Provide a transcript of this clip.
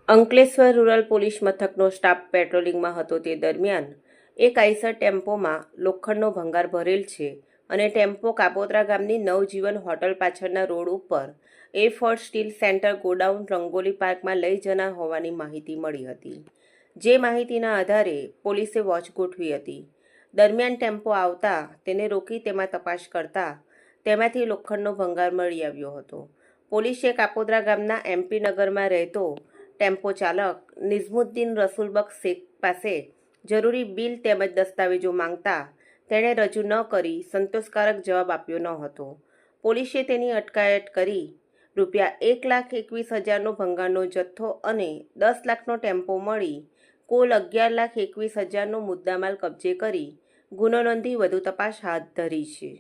Ankleshwar rural police મથકનો staff પેટ્રોલિંગમાં હતો તે દરમિયાન એક આઈસર ટેમ્પોમાં લોખંડનો ભંગાર ભરેલ છે અને ટેમ્પો કાપોદ્રા ગામની નવજીવન હોટલ પાછળના રોડ ઉપર A4 steel centre godown rangoli પાર્કમાં લઈ જનાર હોવાની માહિતી મળી હતી, જે માહિતીના આધારે પોલીસે વોચ ગોઠવી હતી. દરમિયાન ટેમ્પો આવતા તેને રોકી તેમાં તપાસ કરતા તેમાંથી લોખંડનો ભંગાર મળી આવ્યો હતો. પોલીસે કાપોદ્રા ગામના MP નગરમાં રહેતો ટેમ્પો ચાલક નિઝમુદ્દીન રસુલબક શેખ પાસે જરૂરી બિલ તેમજ દસ્તાવેજો માંગતા તેણે રજૂ ન કરી સંતોષકારક જવાબ આપ્યો ન હતો. પોલીસે તેની અટકાયત કરી ₹1,21,000નો ભંગારનો જથ્થો અને 10 લાખનો ટેમ્પો મળી કુલ ₹11,21,000નો મુદ્દામાલ કબજે કરી ગુનો નોંધી વધુ તપાસ હાથ ધરી છે.